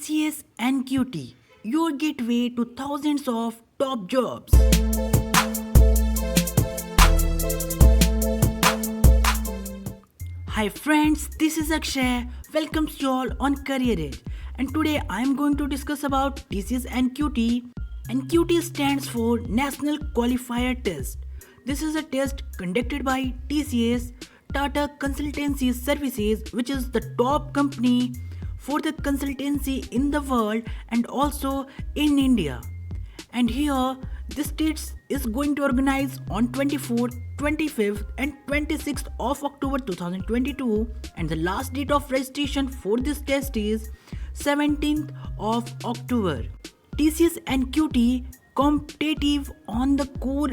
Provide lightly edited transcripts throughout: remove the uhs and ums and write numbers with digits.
TCS and QT, your gateway to thousands of top jobs. Hi friends, this is Akshay. Welcomes you all on Career Edge. And today I am going to discuss about TCS and QT. And QT stands for National Qualifier Test. This is a test conducted by TCS, Tata Consultancy Services, which is the top company for the consultancy in the world and also in India. And here, this test is going to organize on 24th, 25th and 26th of October 2022, and the last date of registration for this test is 17th of October. TCS and QT competitive on the core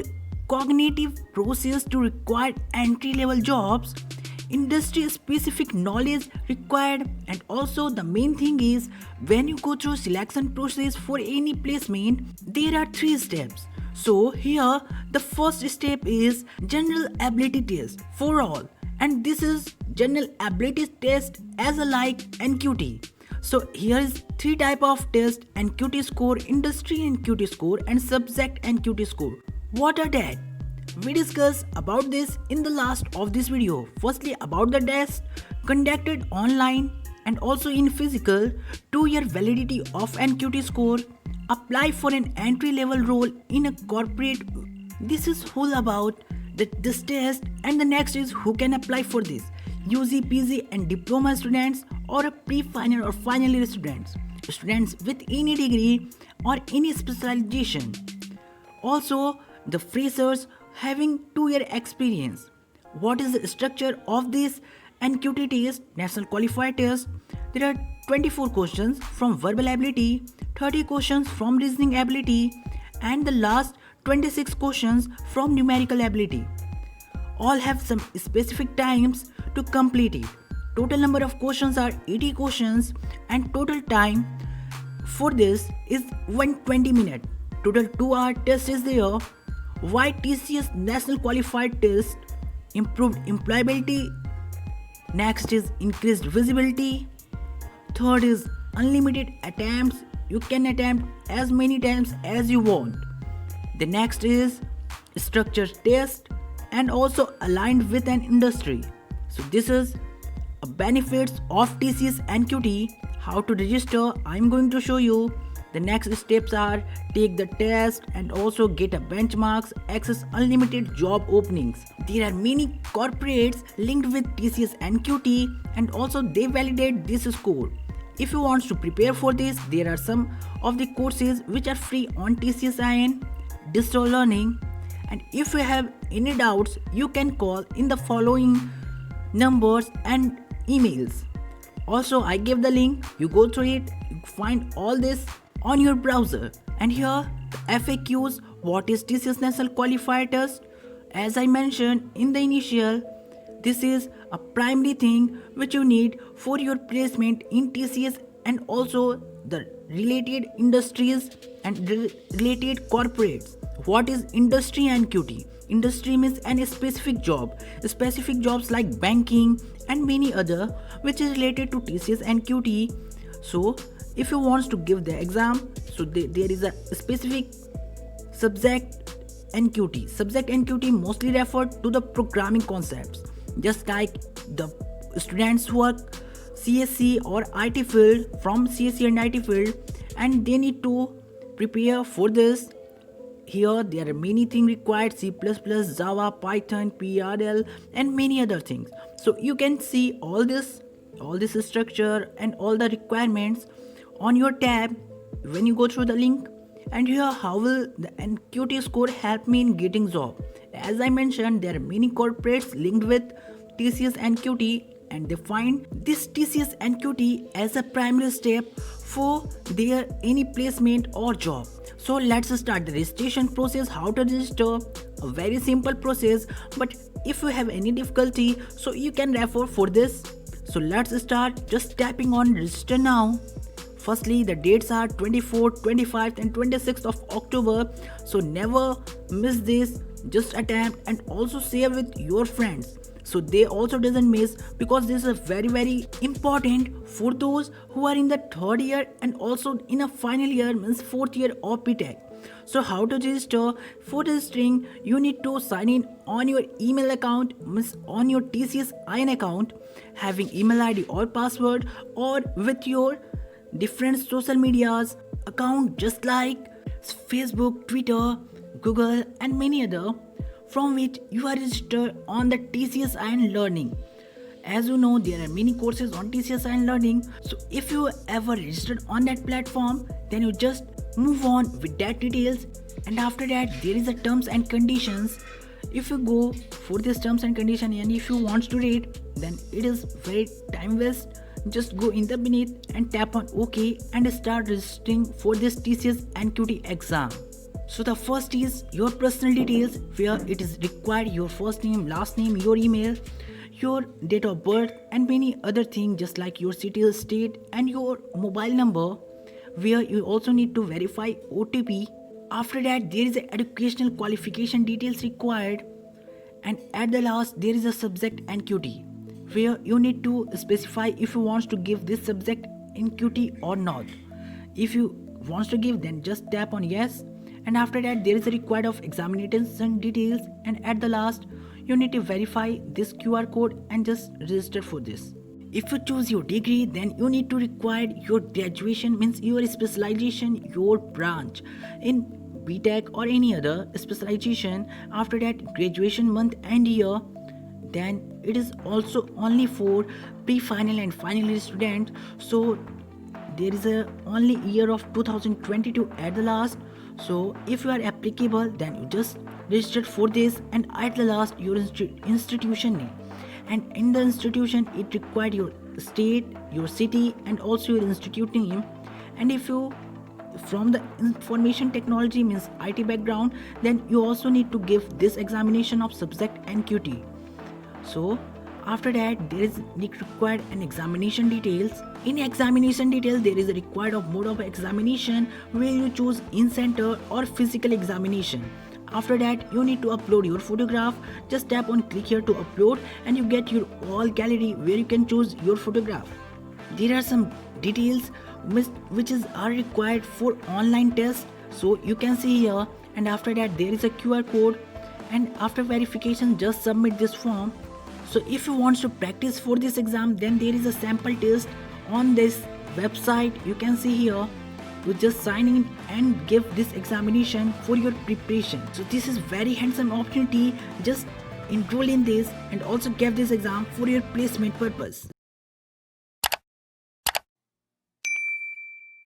cognitive process to require entry level jobs, industry specific knowledge required, and also the main thing is when you go through selection process for any placement there are 3 steps. So here the first step is general ability test for all, and this is general ability test as a like NQT. So here is 3 type of test: NQT score, industry NQT score, and subject NQT score. What are that? We discuss about this in the last of this video. Firstly, about the test conducted online and also in physical, 2-year validity of NQT score, apply for an entry level role in a corporate. This is whole about this test, and the next is who can apply for this: UG, PG and diploma students, or a pre-final or final year students, students with any degree or any specialization. Also, the freshers having 2-year experience. What is the structure of this NQT test, National Qualifier Test? There are 24 questions from verbal ability, 30 questions from reasoning ability, and the last 26 questions from numerical ability. All have some specific times to complete it. Total number of questions are 80 questions, and total time for this is 120 minutes. Total 2-hour test is there. Why TCS National Qualified Test? Improved employability. Next is increased visibility. Third is unlimited attempts. You can attempt as many times as you want. The next is structured test and also aligned with an industry. So this is a benefits of TCS and QT. How to register, I am going to show you. The next steps are take the test and also get a benchmarks, access unlimited job openings. There are many corporates linked with TCS and QT, and also they validate this score. If you want to prepare for this, there are some of the courses which are free on TCSIN, digital learning, and if you have any doubts, you can call in the following numbers and emails. Also, I give the link, you go through it, you find all this on your browser. And here the FAQs, what is TCS National Qualifier Test? As I mentioned in the initial, this is a primary thing which you need for your placement in TCS and also the related industries and related corporates. What is industry and QT? Industry means any specific job, specific jobs like banking and many other which is related to TCS and QT. So if you want to give the exam, so there is a specific subject NQT. Subject NQT mostly referred to the programming concepts, just like the students who are CSC or IT field, from CSC and IT field, and they need to prepare for this. Here there are many things required: C++, Java, Python, PRL and many other things. So you can see all this structure and all the requirements on your tab when you go through the link. And here, how will the NQT score help me in getting job? As I mentioned, there are many corporates linked with TCS and QT, and they find this TCS and QT as a primary step for their any placement or job. So let's start the registration process. How to register? A very simple process, but if you have any difficulty, so you can refer for this. So let's start just tapping on register now. Firstly, the dates are 24th, 25th and 26th of October. So never miss this. Just attempt and also share with your friends. so they also doesn't miss, because this is very important for those who are in the third year and also in a final year, means fourth year of BTech. So how to register? For registering, you need to sign in on your email account, means on your TCS IN account, having email ID or password, or with your different social medias account just like Facebook, Twitter, Google and many other, from which you are registered on the TCS IN Learning. As you know, there are many courses on TCS IN Learning. So if you ever registered on that platform, then you just move on with that details. And after that, there is a terms and conditions. If you go for this terms and condition, and if you want to read, then it is very time waste. Just go in the beneath and tap on OK and start registering for this TCS NQT exam. So the first is your personal details, where it is required your first name, last name, your email, your date of birth and many other things, just like your city, state and your mobile number, where you also need to verify OTP. After that, there is a educational qualification details required, and at the last there is a subject NQT, where you need to specify if you want to give this subject NQT or not. If you want to give, then just tap on yes, and after that there is a required of examination details, and at the last you need to verify this QR code and just register for this. If you choose your degree, then you need to require your graduation, means your specialization, your branch in BTech or any other specialization. After that, graduation month and year. Then it is also only for pre-final and final year student. So there is a only year of 2022 at the last. So if you are applicable, then you just register for this, and at the last your institution name, and in the institution it required your state, your city and also your institute name. And if you from the information technology, means IT background, then you also need to give this examination of subject NQT. So after that, there is required an examination details. In examination details, there is a required of mode of examination, where you choose in center or physical examination. After that, you need to upload your photograph. Just tap on click here to upload, and you get your all gallery where you can choose your photograph. There are some details which are required for online test, so you can see here. And after that, there is a QR code, and after verification, just submit this form. So if you want to practice for this exam, then there is a sample test on this website. You can see here. You just sign in and give this examination for your preparation. So this is very handsome opportunity. Just enroll in this and also give this exam for your placement purpose.